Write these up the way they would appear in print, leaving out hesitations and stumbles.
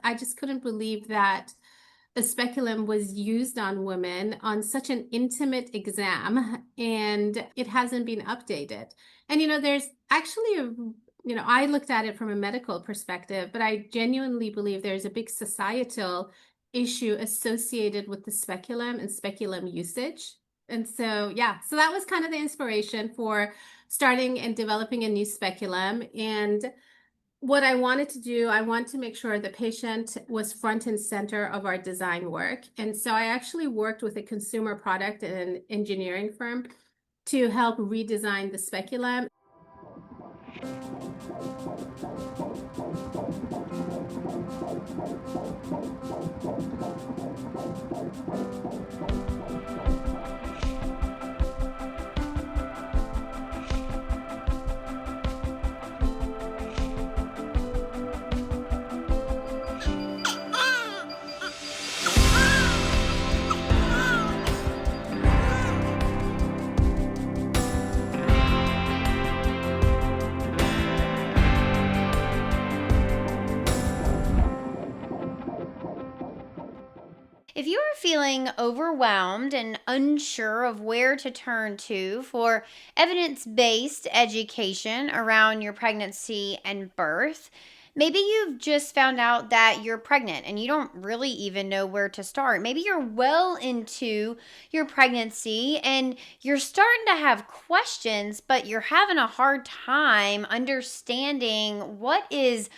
I just couldn't believe that a speculum was used on women on such an intimate exam and it hasn't been updated. And there's actually I looked at it from a medical perspective, but I genuinely believe there's a big societal issue associated with the speculum and speculum usage. And so, yeah, so that was kind of the inspiration for starting and developing a new speculum. And what I wanted to do, I want to make sure the patient was front and center of our design work. And so I actually worked with a consumer product and an engineering firm to help redesign the speculum. If you are feeling overwhelmed and unsure of where to turn to for evidence-based education around your pregnancy and birth, maybe you've just found out that you're pregnant and you don't really even know where to start. Maybe you're well into your pregnancy and you're starting to have questions, but you're having a hard time understanding what is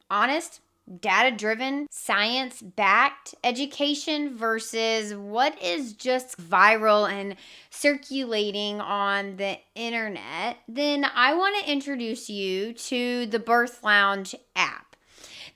honest, data-driven, science-backed education versus what is just viral and circulating on the internet, then I want to introduce you to the Birth Lounge app.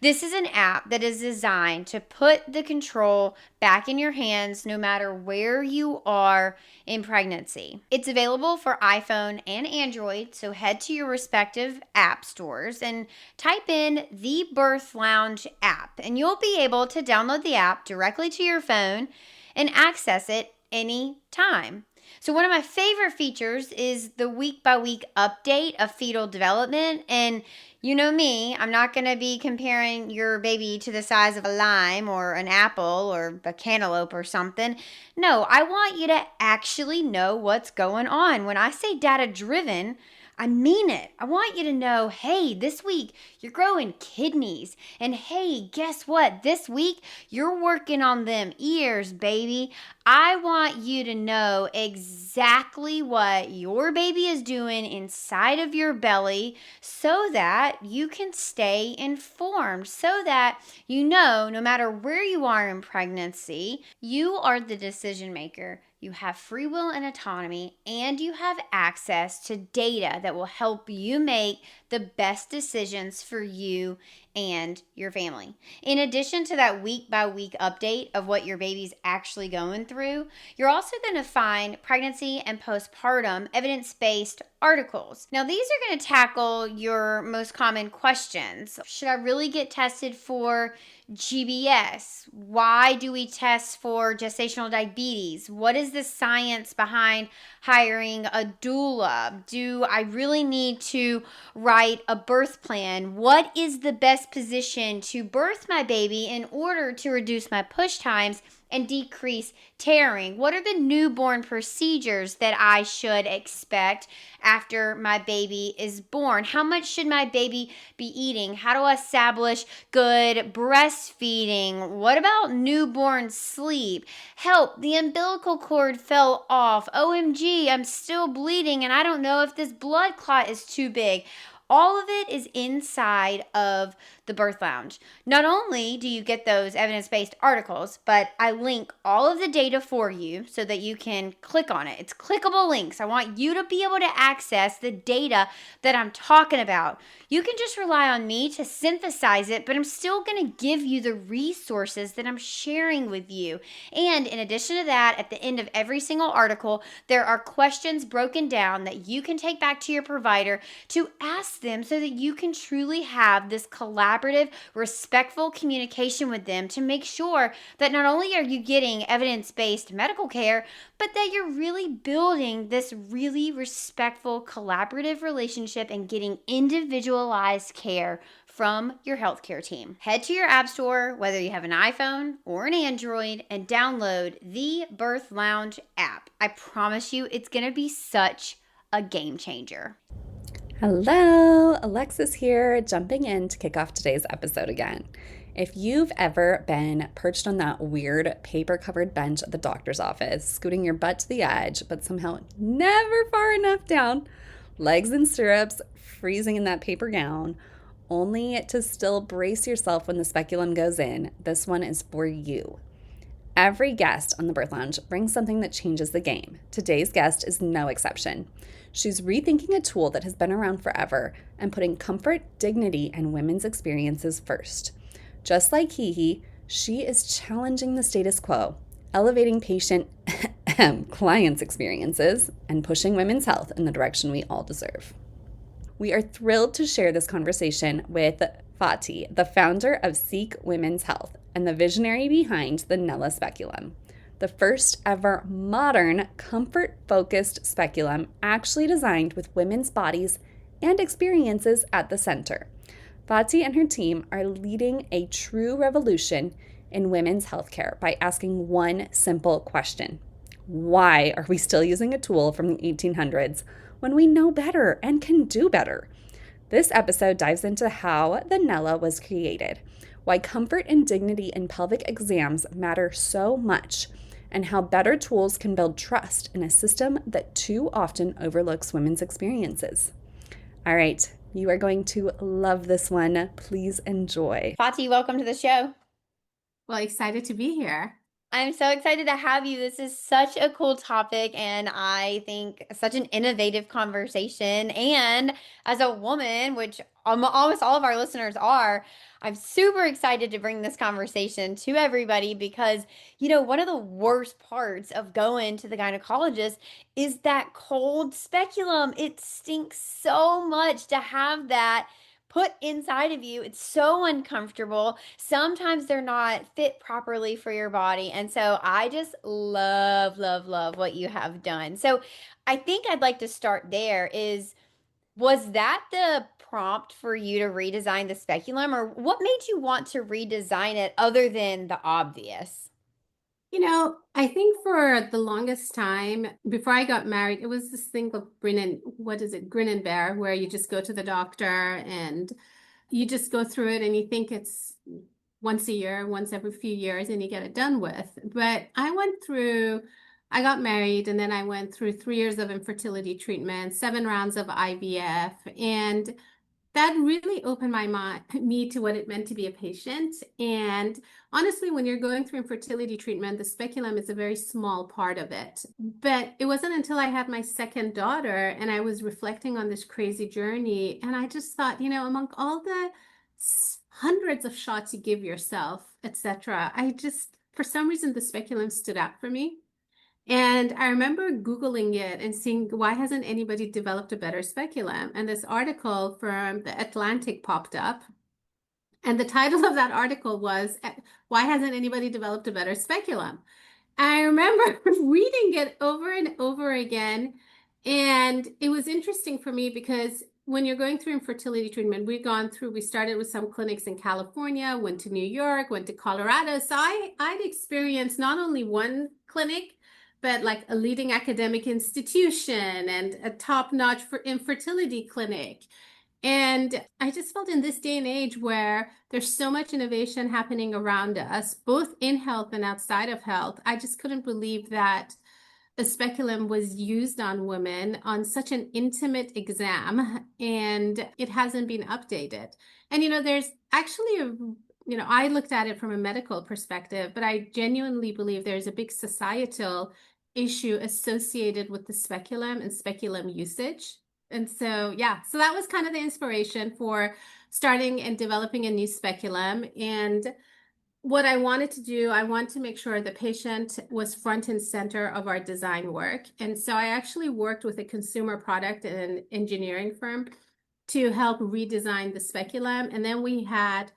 This is an app that is designed to put the control back in your hands no matter where you are in pregnancy. It's available for iPhone and Android, so head to your respective app stores and type in the Birth Lounge app, and you'll be able to download the app directly to your phone and access it anytime. So one of my favorite features is the week-by-week update of fetal development. And you know me, I'm not going to be comparing your baby to the size of a lime or an apple or a cantaloupe or something. No, I want you to actually know what's going on. When I say data-driven, I mean it. I want you to know, hey, this week you're growing kidneys. And hey, guess what? This week you're working on them ears, baby. I want you to know exactly what your baby is doing inside of your belly so that you can stay informed, so that you know no matter where you are in pregnancy, you are the decision maker. You have free will and autonomy, and you have access to data that will help you make the best decisions for you and your family. In addition to that week-by-week update of what your baby's actually going through, you're also going to find pregnancy and postpartum evidence-based articles. Now, these are going to tackle your most common questions. Should I really get tested for GBS? Why do we test for gestational diabetes? What is the science behind hiring a doula? Do I really need to write a birth plan? What is the best position to birth my baby in order to reduce my push times and decrease tearing? What are the newborn procedures that I should expect after my baby is born? How much should my baby be eating? How do I establish good breastfeeding? What about newborn sleep? Help, the umbilical cord fell off. OMG, I'm still bleeding and I don't know if this blood clot is too big. All of it is inside of the Birth Lounge. Not only do you get those evidence-based articles, but I link all of the data for you so that you can click on it. It's clickable links. I want you to be able to access the data that I'm talking about. You can just rely on me to synthesize it, but I'm still going to give you the resources that I'm sharing with you. And in addition to that, at the end of every single article, there are questions broken down that you can take back to your provider to ask them so that you can truly have this collaborative, respectful communication with them to make sure that not only are you getting evidence-based medical care, but that you're really building this really respectful, collaborative relationship and getting individualized care from your healthcare team. Head to your app store, whether you have an iPhone or an Android, and download the Birth Lounge app. I promise you, it's going to be such a game changer. Hello, Alexis here, jumping in to kick off today's episode again. If you've ever been perched on that weird paper-covered bench at the doctor's office, scooting your butt to the edge, but somehow never far enough down, legs in stirrups, freezing in that paper gown, only to still brace yourself when the speculum goes in, this one is for you. Every guest on the Birth Lounge brings something that changes the game. Today's guest is no exception. She's rethinking a tool that has been around forever and putting comfort, dignity, and women's experiences first. Just like HeHe, she is challenging the status quo, elevating patient clients' experiences, and pushing women's health in the direction we all deserve. We are thrilled to share this conversation with Fahti, the founder of Seek Women's Health and the visionary behind the Nella Speculum, the first ever modern, comfort-focused speculum actually designed with women's bodies and experiences at the center. Fahti and her team are leading a true revolution in women's healthcare by asking one simple question. Why are we still using a tool from the 1800s when we know better and can do better? This episode dives into how the Nella was created, why comfort and dignity in pelvic exams matter so much, and how better tools can build trust in a system that too often overlooks women's experiences. All right, you are going to love this one. Please enjoy. Fahti, welcome to the show. Well, excited to be here. I'm so excited to have you. This is such a cool topic, and I think such an innovative conversation. And as a woman, which almost all of our listeners are, I'm super excited to bring this conversation to everybody because, one of the worst parts of going to the gynecologist is that cold speculum. It stinks so much to have that put inside of you. It's so uncomfortable. Sometimes they're not fit properly for your body. And so I just love, love, love what you have done. So I think I'd like to start there was that the prompt for you to redesign the speculum, or what made you want to redesign it other than the obvious? I think for the longest time before I got married, it was this thing of grin and bear, where you just go to the doctor and you just go through it and you think it's once a year, once every few years, and you get it done with. But I got married, and then I went through 3 years of infertility treatment, 7 rounds of IVF, and that really opened me to what it meant to be a patient. And honestly, when you're going through infertility treatment, the speculum is a very small part of it. But it wasn't until I had my second daughter and I was reflecting on this crazy journey, and I just thought, among all the hundreds of shots you give yourself, etc., for some reason, the speculum stood out for me. And I remember Googling it and seeing, why hasn't anybody developed a better speculum? And this article from The Atlantic popped up. And the title of that article was, Why Hasn't Anybody Developed a Better Speculum? I remember reading it over and over again. And it was interesting for me because when you're going through infertility treatment, we started with some clinics in California, went to New York, went to Colorado. So I'd experienced not only one clinic, but like a leading academic institution and a top-notch for infertility clinic. And I just felt in this day and age where there's so much innovation happening around us, both in health and outside of health, I just couldn't believe that a speculum was used on women on such an intimate exam and it hasn't been updated. And, there's actually I looked at it from a medical perspective, but I genuinely believe there's a big societal issue associated with the speculum and speculum usage. And so, yeah, so that was kind of the inspiration for starting and developing a new speculum. And what I wanted to do, I want to make sure the patient was front and center of our design work. And so I actually worked with a consumer product and an engineering firm to help redesign the speculum. And then we had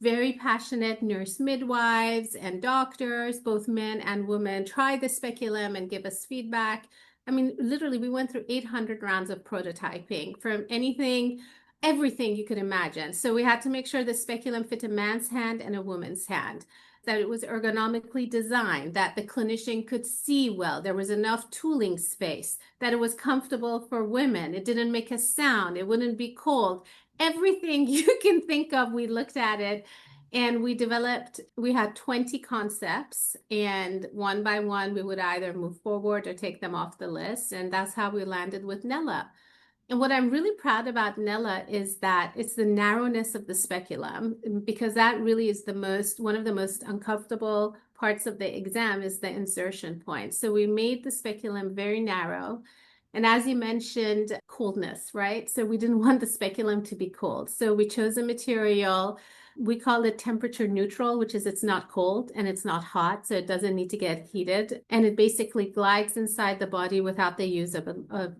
very passionate nurse midwives and doctors, both men and women, try the speculum and give us feedback. I mean, literally, we went through 800 rounds of prototyping, from anything everything you could imagine. So we had to make sure the speculum fit a man's hand and a woman's hand, that it was ergonomically designed, that the clinician could see well, there was enough tooling space, that it was comfortable for women, it didn't make a sound, it wouldn't be cold. Everything you can think of, we looked at it. And we had 20 concepts, and one by one, we would either move forward or take them off the list. And that's how we landed with Nella. And what I'm really proud about Nella is that it's the narrowness of the speculum, because that really is one of the most uncomfortable parts of the exam is the insertion point. So we made the speculum very narrow. And as you mentioned, coldness, right? So we didn't want the speculum to be cold. So we chose a material. We call it temperature neutral, which is it's not cold and it's not hot, so it doesn't need to get heated. And it basically glides inside the body without the use of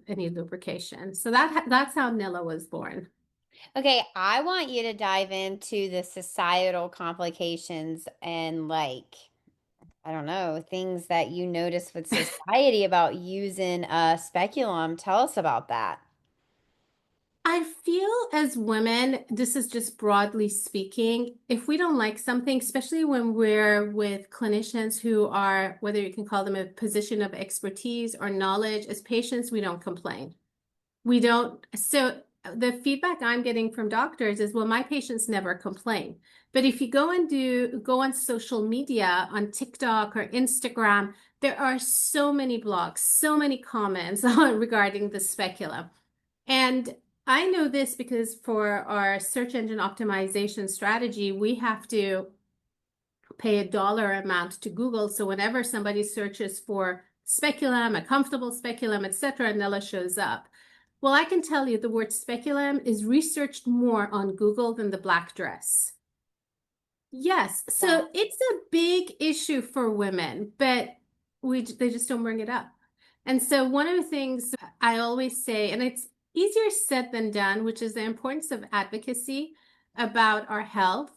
any lubrication. So that's how Nilla was born. Okay, I want you to dive into the societal complications and like, I don't know, things that you notice with society about using a speculum. Tell us about that. I feel as women, this is just broadly speaking, if we don't like something, especially when we're with clinicians who are, whether you can call them a position of expertise or knowledge, as patients, we don't complain. We don't. So the feedback I'm getting from doctors is, well, my patients never complain. But if you go on social media, on TikTok or Instagram, there are so many blogs, so many comments regarding the speculum. And I know this because for our search engine optimization strategy, we have to pay a dollar amount to Google. So whenever somebody searches for speculum, a comfortable speculum, etc., Nella shows up. Well, I can tell you the word speculum is researched more on Google than the black dress. Yes, Wow. so it's a big issue for women, but they just don't bring it up. And so one of the things I always say, and it's easier said than done, which is the importance of advocacy about our health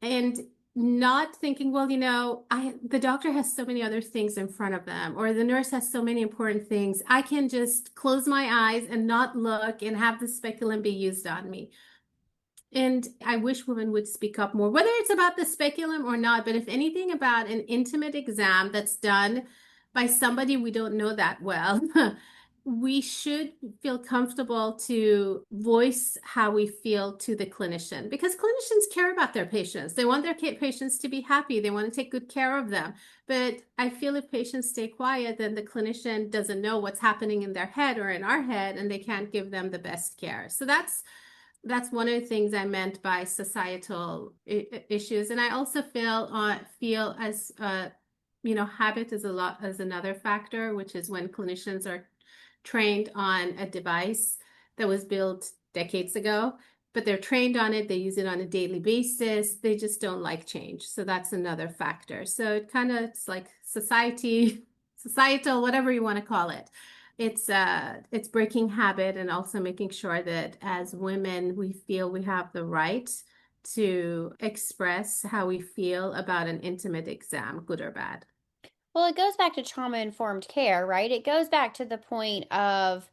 and not thinking, well, the doctor has so many other things in front of them, or the nurse has so many important things. I can just close my eyes and not look and have the speculum be used on me. And I wish women would speak up more, whether it's about the speculum or not, but if anything about an intimate exam that's done by somebody we don't know that well, we should feel comfortable to voice how we feel to the clinician, because clinicians care about their patients. They want their patients to be happy. They want to take good care of them. But I feel if patients stay quiet, then the clinician doesn't know what's happening in their head or in our head, and they can't give them the best care. So that's one of the things I meant by societal issues. And I also feel as habit is another factor, which is when clinicians are trained on a device that was built decades ago, but they're trained on it, they use it on a daily basis, they just don't like change. So that's another factor. So it's like societal, whatever you want to call it. It's breaking habit and also making sure that as women we feel we have the right to express how we feel about an intimate exam, good or bad. Well, it goes back to trauma-informed care, right? It goes back to the point of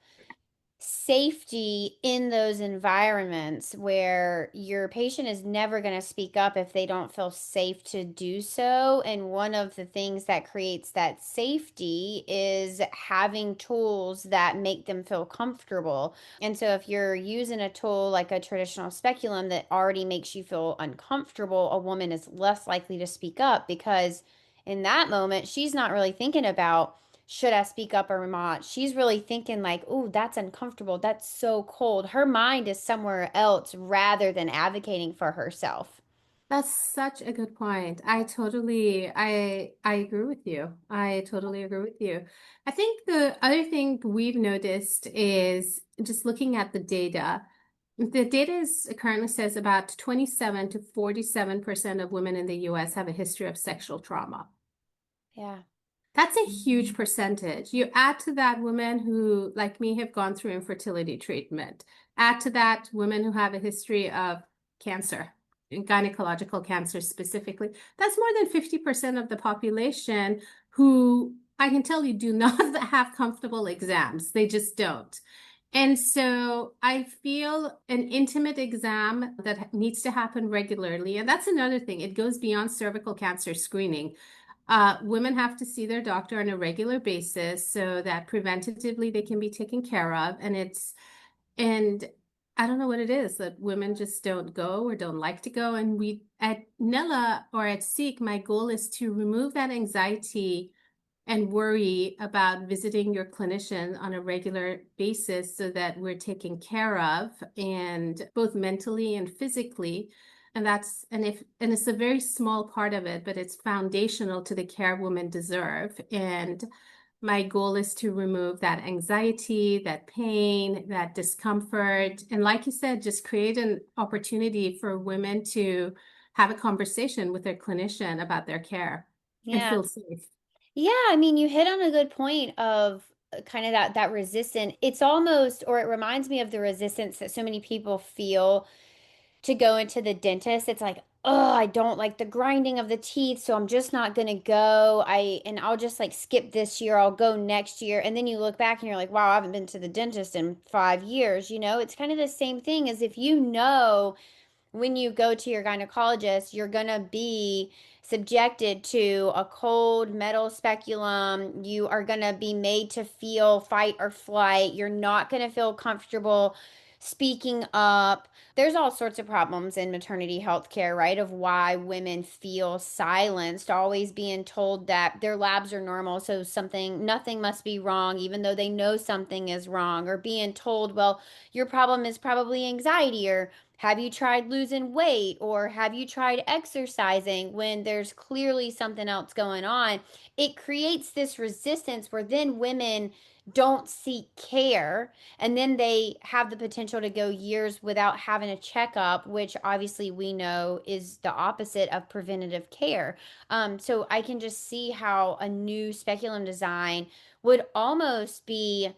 safety in those environments where your patient is never going to speak up if they don't feel safe to do so. And one of the things that creates that safety is having tools that make them feel comfortable. And so if you're using a tool like a traditional speculum that already makes you feel uncomfortable, a woman is less likely to speak up, because in that moment, she's not really thinking about, should I speak up or not? She's really thinking like, oh, that's uncomfortable. That's so cold. Her mind is somewhere else rather than advocating for herself. That's such a good point. I agree with you. I totally agree with you. I think the other thing we've noticed is just looking at the data. The data currently says about 27 to 47% of women in the US have a history of sexual trauma. Yeah. That's a huge percentage. You add to that women who, like me, have gone through infertility treatment. Add to that women who have a history of cancer, gynecological cancer specifically. That's more than 50% of the population who I can tell you do not have comfortable exams. They just don't. And so I feel an intimate exam that needs to happen regularly. And that's another thing. It goes beyond cervical cancer screening. Women have to see their doctor on a regular basis so that preventatively they can be taken care of. And I don't know what it is that women just don't go or don't like to go. And we at Nella or at Seek, my goal is to remove that anxiety and worry about visiting your clinician on a regular basis so that we're taken care of and both mentally and physically. And it's a very small part of it, but it's foundational to the care women deserve. And my goal is to remove that anxiety, that pain, that discomfort. And like you said, just create an opportunity for women to have a conversation with their clinician about their care and Yeah. feel safe. Yeah, I mean, you hit on a good point of kind of that resistance. It's almost, or it reminds me of the resistance that so many people feel to go into the dentist. It's like, oh, I don't like the grinding of the teeth, so I'm just not gonna go. I'll just like skip this year. I'll go next year. And then you look back and you're like, wow, I haven't been to the dentist in 5 years. It's kind of the same thing as if when you go to your gynecologist, you're going to be subjected to a cold metal speculum. You are going to be made to feel fight or flight. You're not going to feel comfortable speaking up. There's all sorts of problems in maternity health care, right? Of why women feel silenced, always being told that their labs are normal, so nothing must be wrong, even though they know something is wrong, or being told, well, your problem is probably anxiety, or have you tried losing weight, or have you tried exercising, when there's clearly something else going on? It creates this resistance where then women don't seek care, and then they have the potential to go years without having a checkup, which obviously we know is the opposite of preventative care. So I can just see how a new speculum design would almost be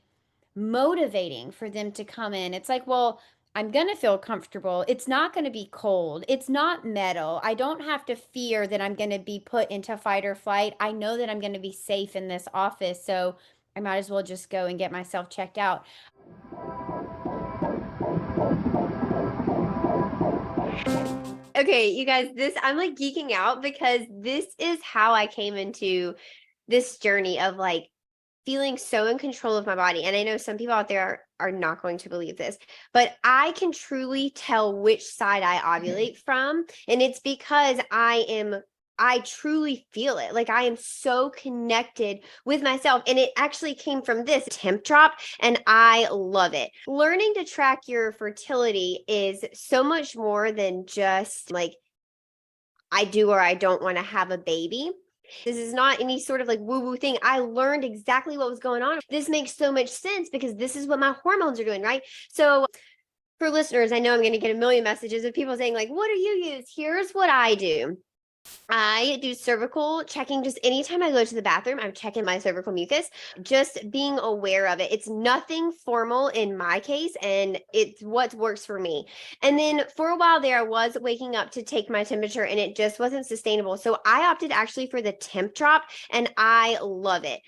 motivating for them to come in. It's like, well, I'm going to feel comfortable. It's not going to be cold. It's not metal. I don't have to fear that I'm going to be put into fight or flight. I know that I'm going to be safe in this office. So I might as well just go and get myself checked out. Okay, you guys, I'm like geeking out because this is how I came into this journey of like feeling so in control of my body. And I know some people out there are not going to believe this, but I can truly tell which side I ovulate from. And it's because I truly feel it. Like I am so connected with myself. And it actually came from this temp drop, and I love it. Learning to track your fertility is so much more than just like, I do or I don't want to have a baby. This is not any sort of like woo woo thing. I learned exactly what was going on. This makes so much sense because this is what my hormones are doing, right? So, for listeners, I know I'm going to get a million messages of people saying, like, what do you use? Here's what I do. I do cervical checking. Just anytime I go to the bathroom, I'm checking my cervical mucus, just being aware of it. It's nothing formal in my case, and it's what works for me. And then for a while there, I was waking up to take my temperature, and it just wasn't sustainable. So I opted actually for the temp drop, and I love it.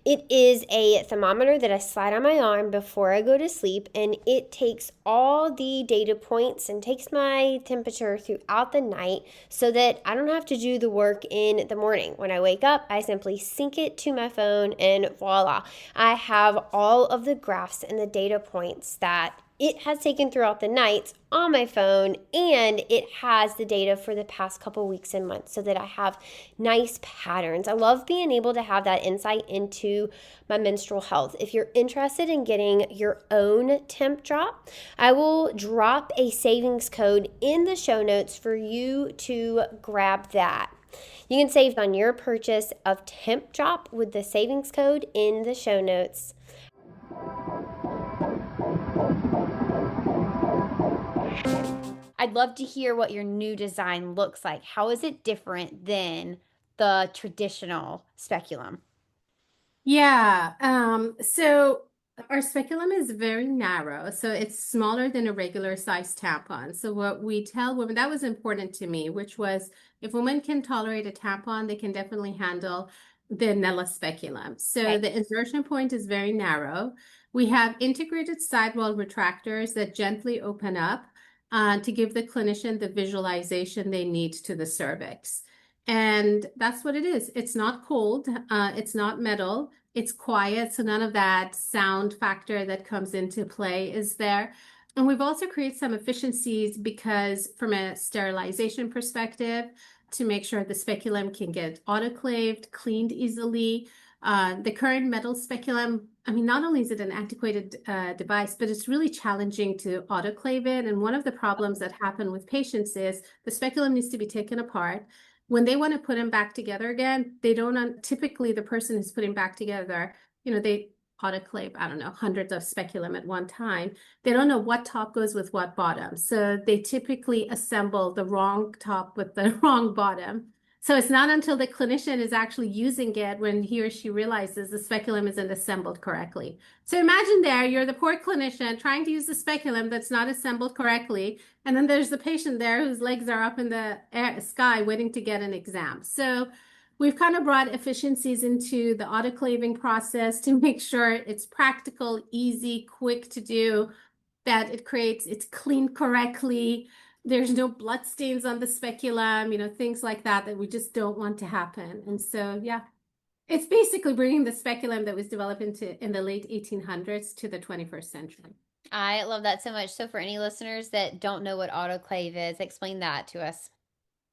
It is a thermometer that I slide on my arm before I go to sleep, and it takes all the data points and takes my temperature throughout the night so that I don't have to do the work in the morning. When I wake up, I simply sync it to my phone, and voila, I have all of the graphs and the data points that it has taken throughout the night on my phone, and it has the data for the past couple weeks and months so that I have nice patterns. I love being able to have that insight into my menstrual health. If you're interested in getting your own temp drop, I will drop a savings code in the show notes for you to grab that. You can save on your purchase of temp drop with the savings code in the show notes. I'd love to hear what your new design looks like. How is it different than the traditional speculum? Yeah. So our speculum is very narrow, so it's smaller than a regular size tampon. So what we tell women, that was important to me, which was if women can tolerate a tampon, they can definitely handle the Nella Speculum. So Okay. the insertion point is very narrow. We have integrated sidewall retractors that gently open up to give the clinician the visualization they need to the cervix. And that's what it is. It's not cold, it's not metal, it's quiet, so none of that sound factor that comes into play is there. And we've also created some efficiencies because from a sterilization perspective, to make sure the speculum can get autoclaved, cleaned easily. The current metal speculum, I mean, not only is it an antiquated device, but it's really challenging to autoclave it. And one of the problems that happen with patients is the speculum needs to be taken apart. When they want to put them back together again, they don't, typically the person who's putting back together, they autoclave, I don't know, hundreds of speculum at one time. They don't know what top goes with what bottom. So they typically assemble the wrong top with the wrong bottom. So it's not until the clinician is actually using it when he or she realizes the speculum isn't assembled correctly. So imagine you're the poor clinician trying to use the speculum that's not assembled correctly. And then there's the patient there whose legs are up in the sky waiting to get an exam. So we've kind of brought efficiencies into the autoclaving process to make sure it's practical, easy, quick to do, that it's cleaned correctly. There's no blood stains on the speculum, things like that we just don't want to happen. And so, yeah, it's basically bringing the speculum that was developed in the late 1800s to the 21st century. I love that so much. So for any listeners that don't know what autoclave is, explain that to us.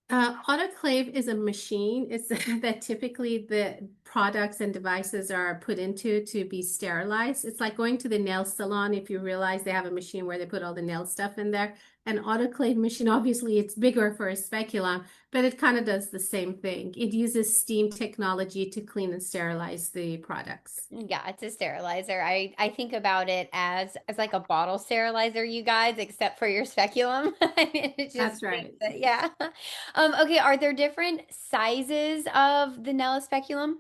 Autoclave is a machine. It's that typically the products and devices are put into to be sterilized. It's like going to the nail salon. If you realize they have a machine where they put all the nail stuff in there. An autoclave machine, obviously, it's bigger for a speculum, but it kind of does the same thing. It uses steam technology to clean and sterilize the products. Yeah, it's a sterilizer. I think about it as like a bottle sterilizer, you guys, except for your speculum. I mean, it just That's right. yeah. Okay, are there different sizes of the Nella speculum?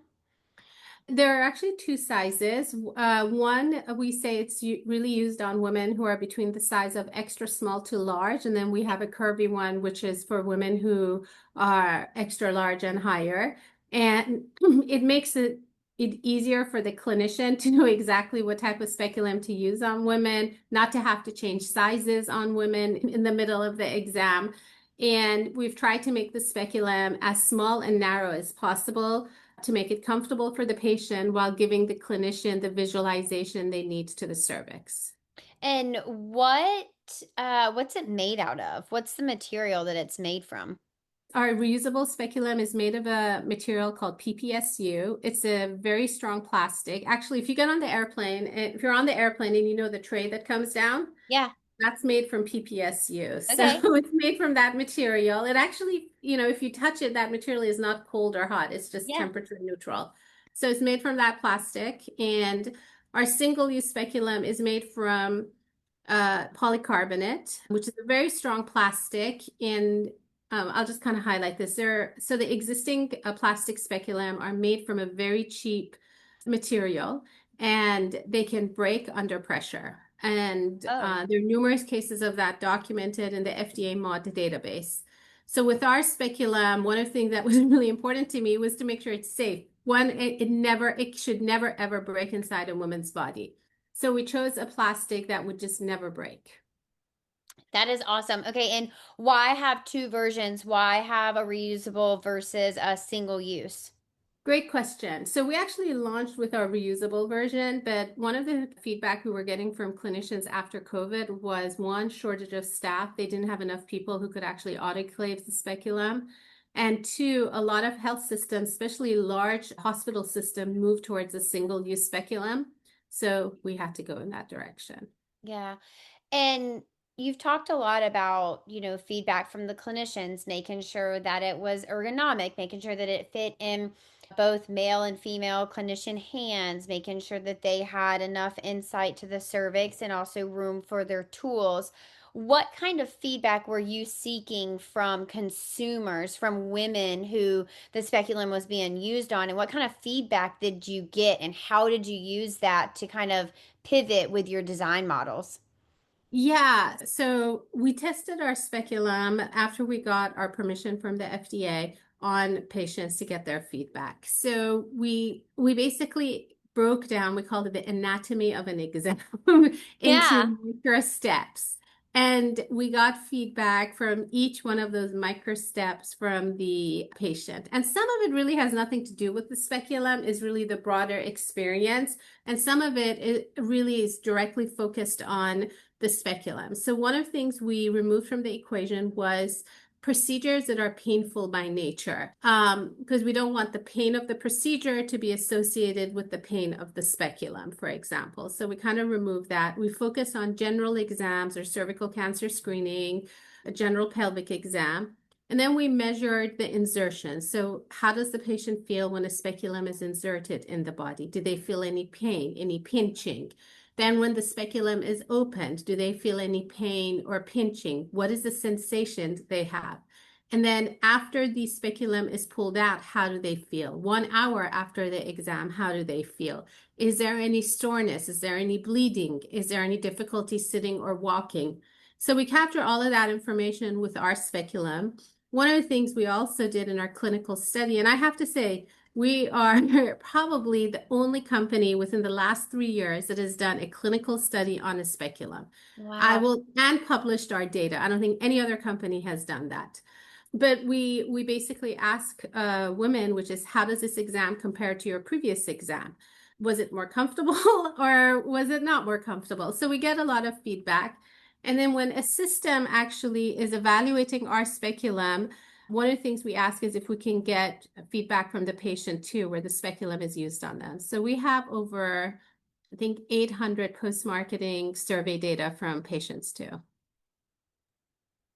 There are actually two sizes. One, we say it's really used on women who are between the size of extra small to large. And then we have a curvy one, which is for women who are extra large and higher. And it makes it easier for the clinician to know exactly what type of speculum to use on women, not to have to change sizes on women in the middle of the exam. And we've tried to make the speculum as small and narrow as possible to make it comfortable for the patient while giving the clinician the visualization they need to the cervix. And what's it made out of? What's the material that it's made from? Our reusable speculum is made of a material called PPSU. It's a very strong plastic. Actually, if you get on the airplane, if you're on the airplane and you know the tray that comes down, Yeah. that's made from PPSU. So Okay. it's made from that material. It actually, if you touch it, that material is not cold or hot. It's just Yeah. temperature neutral. So it's made from that plastic. And our single-use speculum is made from polycarbonate, which is a very strong plastic. And I'll just kind of highlight this. So the existing plastic speculum are made from a very cheap material, and they can break under pressure. And Oh. there are numerous cases of that documented in the FDA mod database. So with our speculum, one of the things that was really important to me was to make sure it's safe. One, it should never ever break inside a woman's body. So we chose a plastic that would just never break. That is awesome. Okay, and why have two versions? Why have a reusable versus a single use? Great question. So we actually launched with our reusable version, but one of the feedback we were getting from clinicians after COVID was one, shortage of staff. They didn't have enough people who could actually autoclave the speculum. And two, a lot of health systems, especially large hospital systems, moved towards a single-use speculum. So we had to go in that direction. Yeah. And you've talked a lot about, feedback from the clinicians, making sure that it was ergonomic, making sure that it fit in both male and female clinician hands, making sure that they had enough insight to the cervix and also room for their tools. What kind of feedback were you seeking from consumers, from women who the speculum was being used on? And what kind of feedback did you get? And how did you use that to kind of pivot with your design models? Yeah, so we tested our speculum after we got our permission from the FDA on patients to get their feedback. So we basically broke down, we called it the anatomy of an exam Yeah. into micro steps. And we got feedback from each one of those micro steps from the patient. And some of it really has nothing to do with the speculum, is really the broader experience. And some of it really is directly focused on the speculum. So one of the things we removed from the equation was procedures that are painful by nature, because we don't want the pain of the procedure to be associated with the pain of the speculum, for example. So we kind of remove that. We focus on general exams or cervical cancer screening, a general pelvic exam. And then we measured the insertion. So how does the patient feel when a speculum is inserted in the body? Do they feel any pain, any pinching? Then when the speculum is opened, do they feel any pain or pinching? What is the sensation they have? And then after the speculum is pulled out, how do they feel? 1 hour after the exam, how do they feel? Is there any soreness? Is there any bleeding? Is there any difficulty sitting or walking? So we capture all of that information with our speculum. One of the things we also did in our clinical study, and I have to say, we are probably the only company within the last 3 years that has done a clinical study on a speculum. Wow. And published our data. I don't think any other company has done that. But we basically ask women, which is, how does this exam compare to your previous exam? Was it more comfortable or was it not more comfortable? So we get a lot of feedback. And then when a system actually is evaluating our speculum, one of the things we ask is if we can get feedback from the patient too, where the speculum is used on them. So we have over, I think, 800 post-marketing survey data from patients too.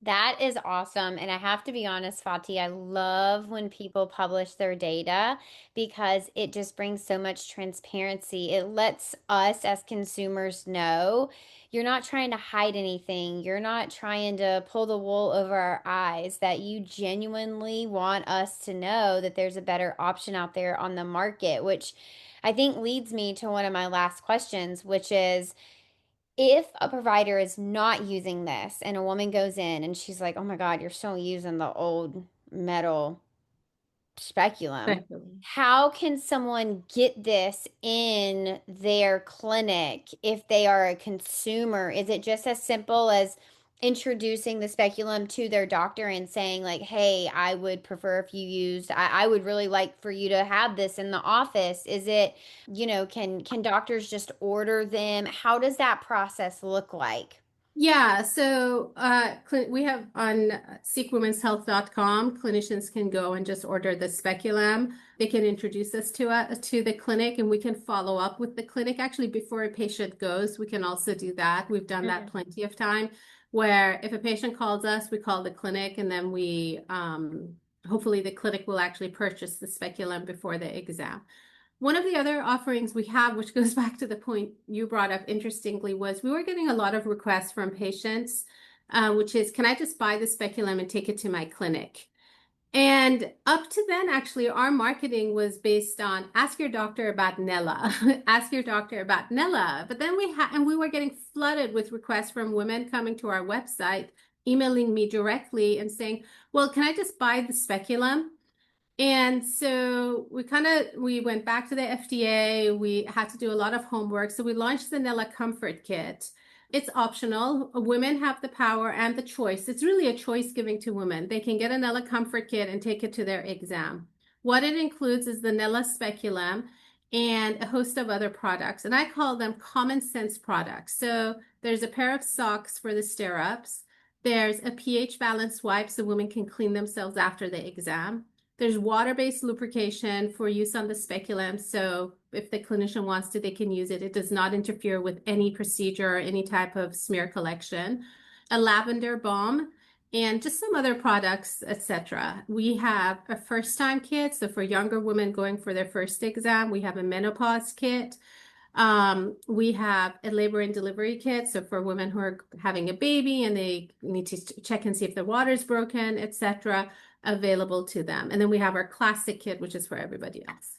That is awesome. And I have to be honest, Fati, I love when people publish their data because it just brings so much transparency. It lets us as consumers know you're not trying to hide anything. You're not trying to pull the wool over our eyes, that you genuinely want us to know that there's a better option out there on the market, which I think leads me to one of my last questions, which is, if a provider is not using this and a woman goes in and she's like, oh my God, you're still using the old metal speculum, Speculum. how can someone get this in their clinic if they are a consumer? Is it just as simple as introducing the speculum to their doctor and saying, like, hey, I would prefer if you used, I would really like for you to have this in the office? Is it, can doctors just order them? How does that process look like? Yeah, so we have on seekwomenshealth.com, clinicians can go and just order the speculum. They can introduce us to the clinic, and we can follow up with the clinic. Actually, before a patient goes, we can also do that. We've done that plenty of time, where if a patient calls us, we call the clinic, and then we hopefully the clinic will actually purchase the speculum before the exam. One of the other offerings we have, which goes back to the point you brought up interestingly, was we were getting a lot of requests from patients, which is, can I just buy the speculum and take it to my clinic? And up to then, actually, our marketing was based on ask your doctor about Nella, ask your doctor about Nella. But then we were getting flooded with requests from women coming to our website, emailing me directly and saying, well, can I just buy the speculum? And so we went back to the FDA. We had to do a lot of homework. So we launched the Nella Comfort Kit. It's optional. Women have the power and the choice. It's really a choice giving to women. They can get a Nella Comfort Kit and take it to their exam. What it includes is the Nella Speculum and a host of other products. And I call them common sense products. So there's a pair of socks for the stirrups. There's a pH balance wipe so women can clean themselves after the exam. There's water-based lubrication for use on the speculum. So if the clinician wants to, they can use it. It does not interfere with any procedure or any type of smear collection. A lavender balm and just some other products, etc. We have a first-time kit. So for younger women going for their first exam, we have a menopause kit. We have a labor and delivery kit. So for women who are having a baby and they need to check and see if the water's broken, etc., available to them. And then we have our classic kit, which is for everybody else.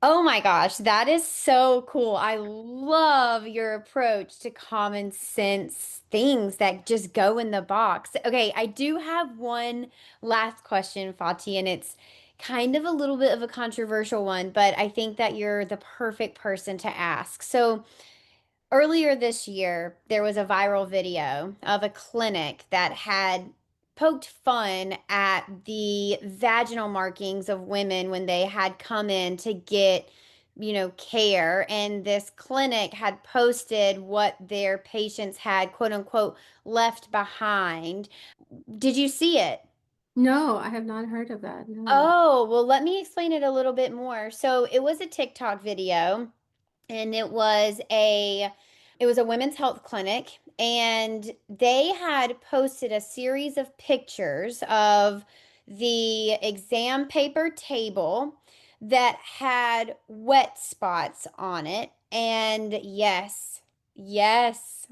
Oh my gosh, that is so cool. I love your approach to common sense things that just go in the box. Okay, I do have one last question, Fati, and it's kind of a little bit of a controversial one, but I think that you're the perfect person to ask. So, earlier this year, there was a viral video of a clinic that had poked fun at the vaginal markings of women when they had come in to get, care. And this clinic had posted what their patients had, quote unquote, left behind. Did you see it? No, I have not heard of that. No. Oh, well, let me explain it a little bit more. So it was a TikTok video and it was a women's health clinic, and they had posted a series of pictures of the exam paper table that had wet spots on it. And yes,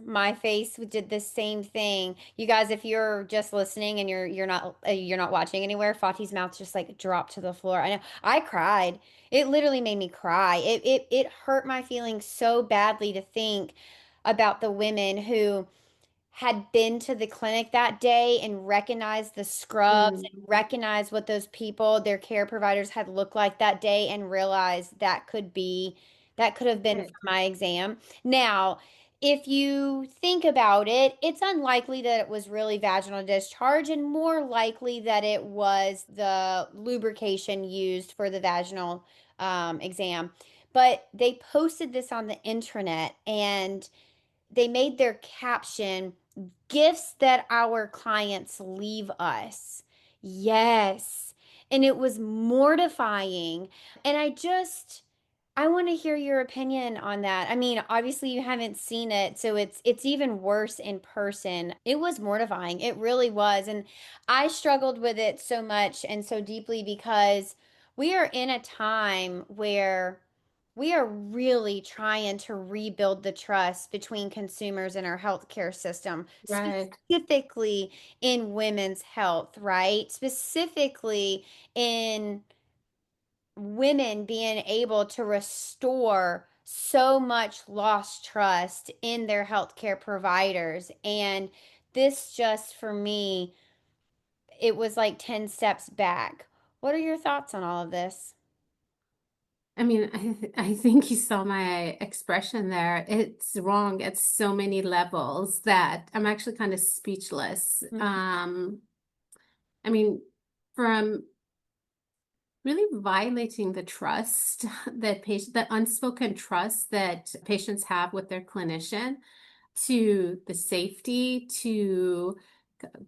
my face did the same thing. You guys, if you're just listening and you're not watching anywhere, Fati's mouth just like dropped to the floor. I know. I cried. It literally made me cry. It hurt my feelings so badly to think about the women who had been to the clinic that day and recognized the scrubs and Mm, recognized what those people, their care providers had looked like that day and realized that could have been right. from my exam. Now, if you think about it, it's unlikely that it was really vaginal discharge and more likely that it was the lubrication used for the vaginal exam. But they posted this on the internet and they made their caption gifts that our clients leave us. Yes. And it was mortifying. And I want to hear your opinion on that. I mean, obviously you haven't seen it, so it's even worse in person. It was mortifying. It really was. And I struggled with it so much and so deeply because we are in a time where we are really trying to rebuild the trust between consumers and our healthcare system, Right. specifically in women's health, right? Specifically in women being able to restore so much lost trust in their healthcare providers. And this just for me, it was like 10 steps back. What are your thoughts on all of this? I mean, I think you saw my expression there. It's wrong at so many levels that I'm actually kind of speechless. Mhm. I mean, from really violating the trust the unspoken trust that patients have with their clinician, to the safety, to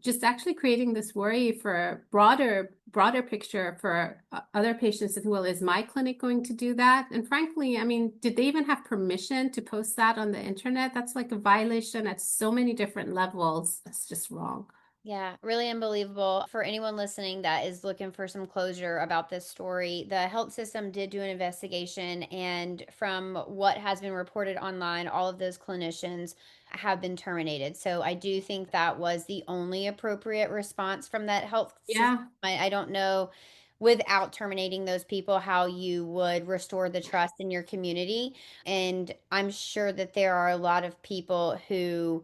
just actually creating this worry for a broader picture for other patients as well. Is my clinic going to do that? And frankly, I mean, did they even have permission to post that on the internet? That's like a violation at so many different levels. That's just wrong. Yeah, really unbelievable. For anyone listening that is looking for some closure about this story, the health system did do an investigation, and from what has been reported online, all of those clinicians have been terminated. So I do think that was the only appropriate response from that health system. Yeah, I don't know without terminating those people how you would restore the trust in your community. And I'm sure that there are a lot of people who,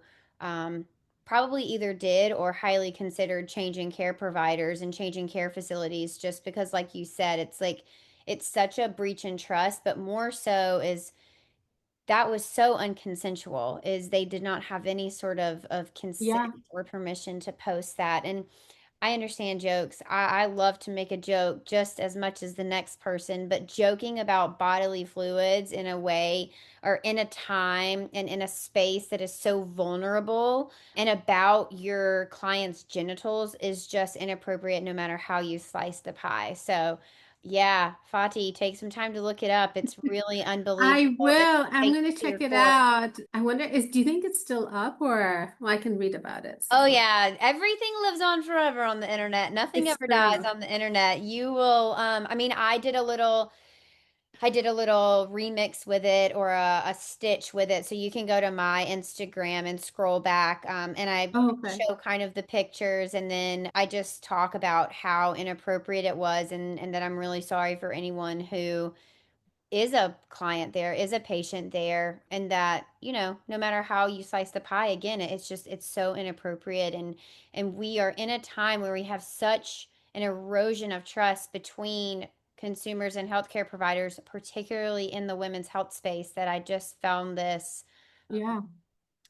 probably either did or highly considered changing care providers and changing care facilities just because, like you said, it's like it's such a breach in trust, but more so is that was so unconsensual is they did not have any sort of consent yeah, or permission to post that. And I understand jokes. I love to make a joke just as much as the next person, but joking about bodily fluids in a way or in a time and in a space that is so vulnerable and about your client's genitals is just inappropriate no matter how you slice the pie. So, yeah, Fati, take some time to look it up. It's really I unbelievable that will. I'm they going to to your check it core. out. I wonder, do you think it's still up, or well, I can read about it. Oh So yeah, everything lives on forever on the internet. Nothing it's ever dies true. on the internet. You will I mean I did a little remix with it or a stitch with it. So you can go to my Instagram and scroll back and I Oh, okay. show kind of the pictures and then I just talk about how inappropriate it was and that I'm really sorry for anyone who is a client there, is a patient there, and that, no matter how you slice the pie, again, it's so inappropriate. And we are in a time where we have such an erosion of trust between consumers and healthcare providers, particularly in the women's health space, that Yeah,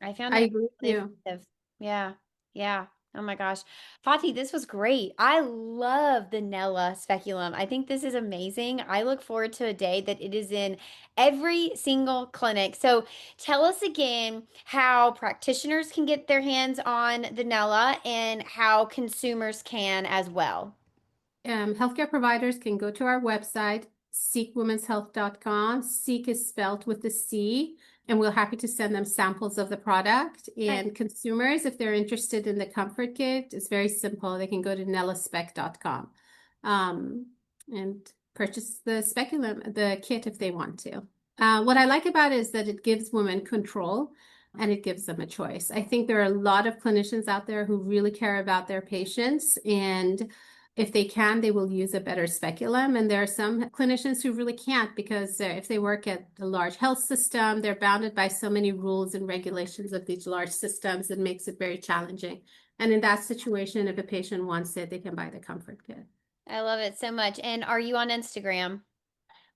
I found I it agree with really you. offensive. Yeah. Yeah. Oh my gosh. Fati, this was great. I love the Nella Speculum. I think this is amazing. I look forward to a day that it is in every single clinic. So tell us again how practitioners can get their hands on the Nella and how consumers can as well. Healthcare providers can go to our website, seekwomenshealth.com. Seek is spelled with the C, and we're happy to send them samples of the product. Right. And consumers, if they're interested in the comfort kit, it's very simple. They can go to nellaspec.com and purchase the speculum, the kit if they want to. What I like about it is that it gives women control and it gives them a choice. I think there are a lot of clinicians out there who really care about their patients, and if they can, they will use a better speculum. And there are some clinicians who really can't because if they work at a large health system, they're bounded by so many rules and regulations of these large systems. It makes it very challenging. And in that situation, if a patient wants it, they can buy the comfort kit. I love it so much. And are you on Instagram?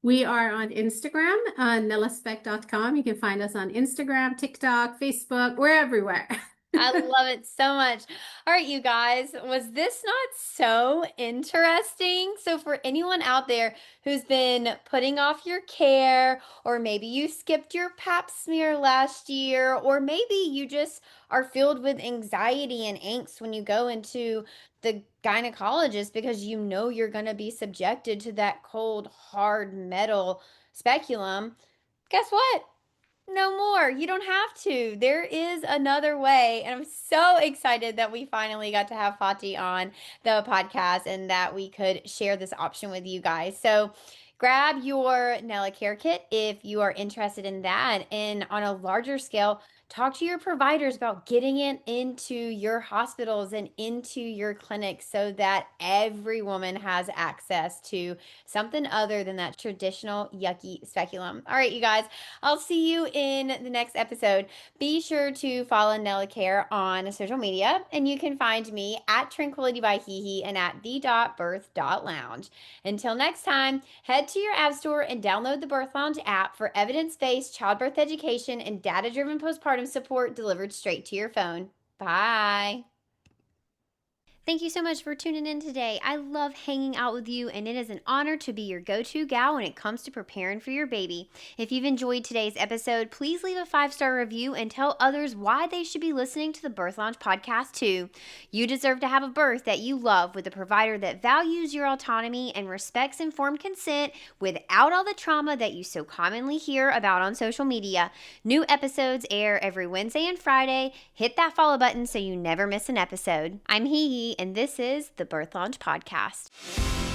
We are on Instagram, nellaspec.com. You can find us on Instagram, TikTok, Facebook. We're everywhere. I love it so much. All right, you guys, was this not so interesting? So, for anyone out there who's been putting off your care, or maybe you skipped your pap smear last year, or maybe you just are filled with anxiety and angst when you go into the gynecologist because you know you're going to be subjected to that cold, hard metal speculum, guess what? No more. You don't have to. There is another way. And I'm so excited that we finally got to have Fati on the podcast and that we could share this option with you guys. So grab your Nella Care Kit if you are interested in that. And on a larger scale, talk to your providers about getting it into your hospitals and into your clinics so that every woman has access to something other than that traditional yucky speculum. All right, you guys. I'll see you in the next episode. Be sure to follow Nella Care on social media, and you can find me at Tranquility by HeHe and at the.birth.lounge. Until next time, head to your app store and download the Birth Lounge app for evidence-based childbirth education and data-driven postpartum support delivered straight to your phone. Bye. Thank you so much for tuning in today. I love hanging out with you, and it is an honor to be your go-to gal when it comes to preparing for your baby. If you've enjoyed today's episode, please leave a 5-star review and tell others why they should be listening to the Birth Lounge podcast too. You deserve to have a birth that you love with a provider that values your autonomy and respects informed consent without all the trauma that you so commonly hear about on social media. New episodes air every Wednesday and Friday. Hit that follow button so you never miss an episode. I'm HeHe, and this is the Birth Lounge Podcast.